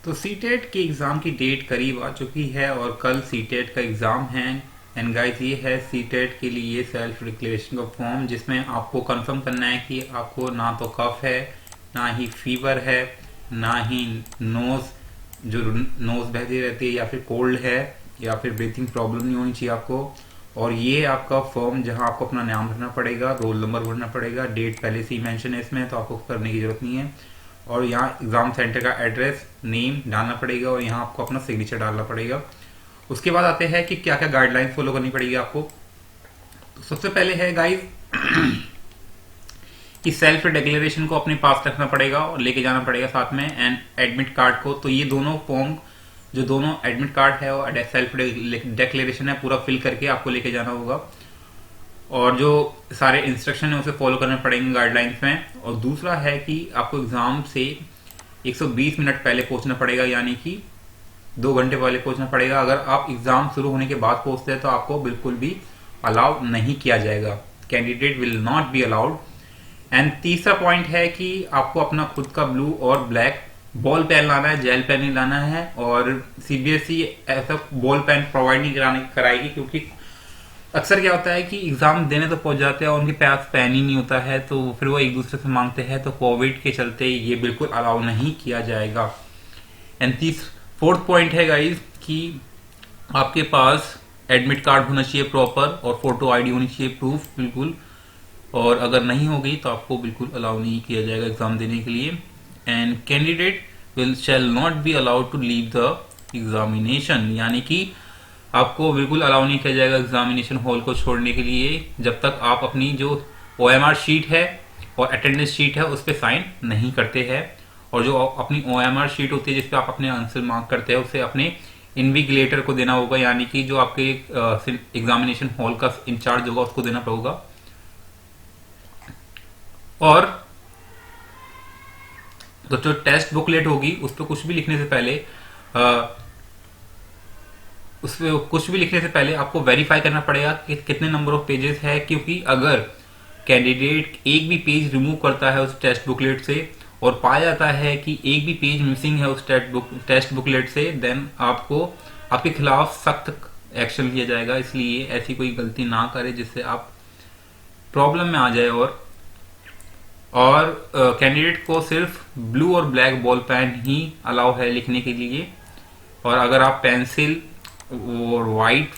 तो सीटेट के एग्ज़ाम की डेट करीब आ चुकी है और कल सीटेट का एग्ज़ाम है। एंड गाइस, ये है सीटेट के लिए सेल्फ डिक्लेरेशन का फॉर्म, जिसमें आपको कंफर्म करना है कि आपको ना तो कफ है, ना ही फीवर है, ना ही नोज बहती रहती है, या फिर कोल्ड है, या फिर ब्रीथिंग प्रॉब्लम नहीं होनी चाहिए आपको। और ये आपका फॉर्म, जहां आपको अपना नाम भरना पड़ेगा, रोल नंबर भरना पड़ेगा, डेट पहले से ही मेंशन है इसमें, तो आपको करने की जरूरत नहीं है। और यहाँ एग्जाम सेंटर का एड्रेस, नेम डालना पड़ेगा और यहाँ आपको अपना सिग्नेचर डालना पड़ेगा। उसके बाद आते हैं कि क्या क्या गाइडलाइन फॉलो करनी पड़ेगी आपको। तो सबसे पहले है गाइस कि सेल्फ डिक्लेरेशन को अपने पास रखना पड़ेगा और लेके जाना पड़ेगा साथ में, एंड एडमिट कार्ड को। तो ये दोनों फॉर्म, जो दोनों एडमिट कार्ड है और सेल्फ डिक्लेरेशन है, पूरा फिल करके आपको लेके जाना होगा। और जो सारे इंस्ट्रक्शन है उसे फॉलो करने पड़ेंगे गाइडलाइंस में। और दूसरा है कि आपको एग्जाम से 120 मिनट पहले पहुंचना पड़ेगा, यानी कि 2 घंटे पहले पहुंचना पड़ेगा। अगर आप एग्जाम शुरू होने के बाद पहुंचते हैं तो आपको बिल्कुल भी अलाउ नहीं किया जाएगा, candidate will not be allowed. And तीसरा पॉइंट है कि आपको अपना खुद का ब्लू और ब्लैक बॉल पेन लाना है, जेल पेन नहीं लाना है। और सीबीएसई ऐसा बॉल पेन प्रोवाइड नहीं कराएगी, क्योंकि अक्सर क्या होता है कि एग्जाम देने तो पहुंच जाते हैं और उनके पास पेन ही नहीं होता है, तो फिर वो एक दूसरे से मांगते हैं। तो कोविड के चलते ये बिल्कुल अलाउ नहीं किया जाएगा। एंड फोर्थ पॉइंट है गाइस कि आपके पास एडमिट कार्ड होना चाहिए प्रॉपर, और फोटो आईडी होनी चाहिए प्रूफ बिल्कुल। और अगर नहीं होगी तो आपको बिल्कुल अलाउ नहीं किया जाएगा एग्जाम देने के लिए। And candidate will shall not be allowed to leave the examination, यानी कि आपको बिल्कुल अलाउ नहीं किया जाएगा एग्जामिनेशन हॉल को छोड़ने के लिए जब तक आप अपनी जो ओएमआर शीट है और अटेंडेंस शीट है उस पर साइन नहीं करते हैं। और जो अपनी ओएमआर शीट होती है जिसपे आप अपने आंसर मार्क करते हैं, उसे अपने इन्विगिलेटर को देना होगा, यानी कि जो आपके एग्जामिनेशन हॉल का इंचार्ज होगा उसको देना पड़ेगा। और तो जो टेस्ट बुकलेट होगी उस पर कुछ भी लिखने से पहले आपको वेरीफाई करना पड़ेगा कि कितने नंबर ऑफ पेजेस है, क्योंकि अगर कैंडिडेट एक भी पेज रिमूव करता है उस टेस्ट बुकलेट से और पाया जाता है कि एक भी पेज मिसिंग है उस टेस्ट बुकलेट से, देन आपके खिलाफ सख्त एक्शन लिया जाएगा। इसलिए ऐसी कोई गलती ना करें जिससे आप प्रॉब्लम में आ जाए। और कैंडिडेट को सिर्फ ब्लू और ब्लैक बॉल पेन ही अलाउ है लिखने के लिए। और अगर आप पेंसिल और वाइट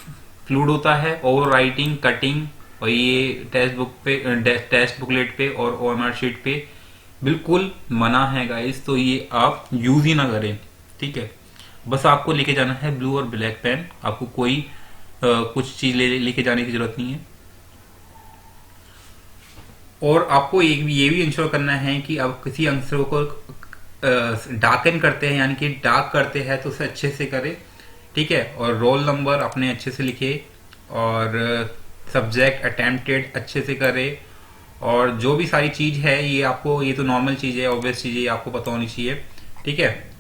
फ्लूड होता है, ओवर राइटिंग, कटिंग, और ये टेस्ट बुकलेट पे और ओएमआर शीट पे बिल्कुल मना है गाइस, तो ये आप यूज ही ना करें, ठीक है। बस आपको लेके जाना है ब्लू और ब्लैक पेन, आपको कोई कुछ चीज लेके जाने की जरूरत नहीं है। और आपको ये भी इंश्योर करना है कि आप किसी आंसर को डार्कन करते हैं, यानी कि डार्क करते हैं, तो उसे अच्छे से करें, ठीक है। और रोल नंबर अपने अच्छे से लिखे, और सब्जेक्ट अटेम्प्टेड अच्छे से करें। और जो भी सारी चीज है ये तो नॉर्मल चीज है, ऑब्वियस चीज है, आपको पता होनी चाहिए, ठीक है।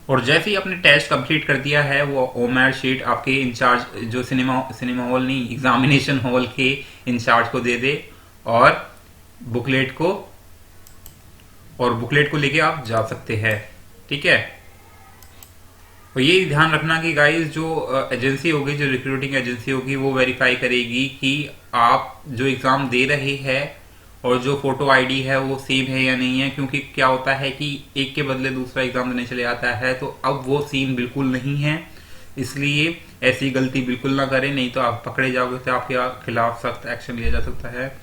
और जैसे ही आपने टेस्ट कंप्लीट कर दिया है, वो ओमआर शीट आपके इंचार्ज, जो सिनेमा हॉल नहीं, एग्जामिनेशन हॉल के इंचार्ज को दे दे, और बुकलेट को लेके आप जा सकते हैं, ठीक है। और ये ध्यान रखना कि गाइस जो एजेंसी होगी, जो रिक्रूटिंग एजेंसी होगी, वो वेरीफाई करेगी कि आप जो एग्जाम दे रहे हैं और जो फोटो आईडी है वो सेम है या नहीं है। क्योंकि क्या होता है कि एक के बदले दूसरा एग्जाम देने चले जाता है, तो अब वो सीन बिल्कुल नहीं है। इसलिए ऐसी गलती बिल्कुल ना करें, नहीं तो आप पकड़े जाओगे तो आपके खिलाफ सख्त एक्शन लिया जा सकता है।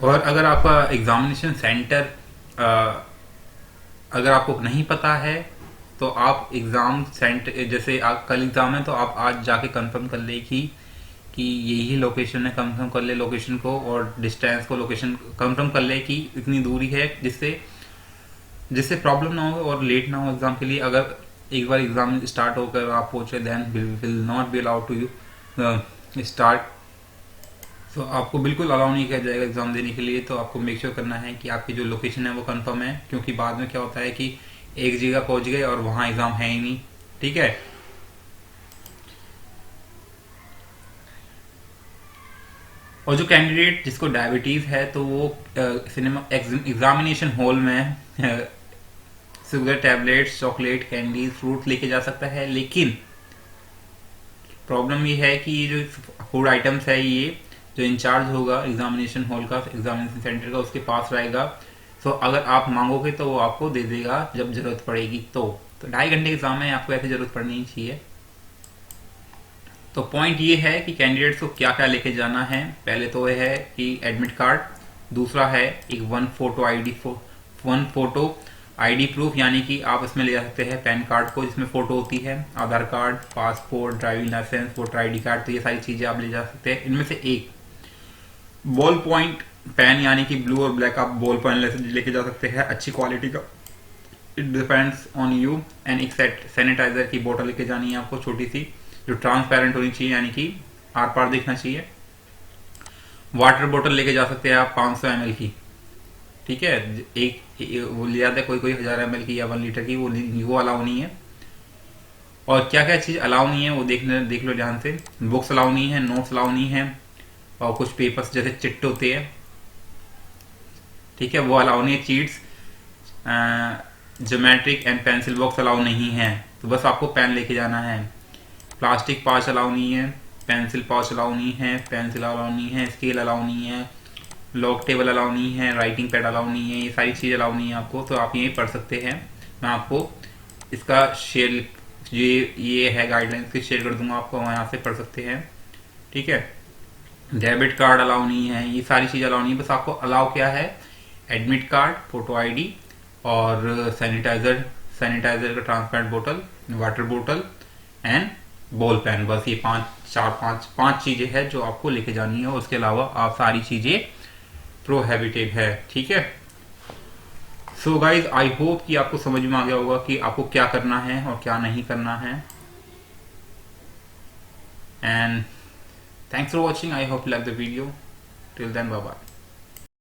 और अगर आपका एग्जामिनेशन सेंटर अगर आपको नहीं पता है, तो आप एग्जाम सेंटर, जैसे कल एग्जाम है तो आप आज जाके कंफर्म कर ले कि यही लोकेशन है, कंफर्म कर ले लोकेशन को, और डिस्टेंस को, लोकेशन कंफर्म कर ले कि इतनी दूरी है, जिससे प्रॉब्लम ना हो और लेट ना हो एग्जाम के लिए। अगर एक बार एग्जाम स्टार्ट होकर आप पहुंचे, then will not be allowed to start. तो आपको बिल्कुल अलाउ नहीं किया जाएगा एग्जाम देने के लिए। तो आपको मेक श्योर करना है कि आपकी जो लोकेशन है वो कंफर्म है, क्योंकि बाद में क्या होता है कि एक जगह पहुंच गए और वहां एग्जाम है ही नहीं, ठीक है। और जो कैंडिडेट जिसको डायबिटीज है तो वो सिनेमा एग्जामिनेशन हॉल में sugar tablets, chocolate, candy, fruit लेके जा सकता है, लेकिन प्रॉब्लम ये है कि ये जो फूड आइटम्स है ये जो इंचार्ज होगा एग्जामिनेशन हॉल का, एग्जामिनेशन सेंटर का, उसके पास रहेगा। सो अगर आप मांगोगे तो वो आपको दे देगा जब जरूरत पड़ेगी। तो 2.5 घंटे एग्जाम है, आपको ऐसे जरूरत पड़नी ही चाहिए। तो पॉइंट ये है कि कैंडिडेट्स को क्या क्या लेके जाना है। पहले तो यह है कि एडमिट कार्ड, दूसरा है एक वन फोटो आईडी प्रूफ, यानी कि आप इसमें ले जा सकते हैं पैन कार्ड को जिसमें फोटो होती है, Aadhaar card, passport, driving licence, voter ID card, तो ये सारी चीजें आप ले जा सकते हैं। इनमें से एक बॉल पॉइंट पेन यानी कि ब्लू और ब्लैक आप बॉल पॉइंट लेके जा सकते हैं, अच्छी क्वालिटी का, it depends on you. And एक सैनिटाइजर की बोतल लेके जानी है आपको, छोटी सी, जो ट्रांसपेरेंट होनी चाहिए, यानी कि आर पार दिखना चाहिए। वाटर बोतल लेके जा सकते हैं आप 500 ml की, ठीक है, एक वो ले जाता है कोई 1000 ml की या 1 लीटर की, वो अलाउ नहीं है। और क्या क्या चीज अलाउ नहीं है वो देख लो ध्यान से। बुक्स अलाउ नहीं है, नोट्स अलाउ नहीं है, और कुछ पेपर्स जैसे चिट्टे होते हैं, ठीक है, वो अलाउ नहीं है। Cheats, geometric and pencil box allow नहीं है, तो बस आपको पेन लेके जाना है। प्लास्टिक पाउच अलाउ नहीं है, पेंसिल पाउच अलाउ नहीं है, पेंसिल अलाउ नहीं है, स्केल अलाउ नहीं है, लॉक टेबल अलाउ नहीं है, राइटिंग पैड अलाउ नहीं है, ये सारी चीज़ अलाउ नहीं है आपको। तो आप यही पढ़ सकते हैं। मैं आपको इसका शेयर, ये है गाइडलाइंस की, शेयर कर दूंगा आपको, यहाँ से पढ़ सकते हैं, ठीक है। डेबिट कार्ड अलाउ नहीं है, ये सारी चीज़ अलाउ नहीं है। बस आपको अलाउ क्या है, एडमिट कार्ड, फोटो आईडी और सैनिटाइजर का ट्रांसपेरेंट बोतल, वाटर बोतल एंड बॉल पेन, बस ये पांच चीजें हैं जो आपको लेके जानी है। उसके अलावा आप सारी चीजें प्रोहिबिटेड है, ठीक है। सो गाइज, आई होप कि आपको समझ में आ गया होगा कि आपको क्या करना है और क्या नहीं करना है। And thanks for watching, I hope you like the video. Till then, bye bye.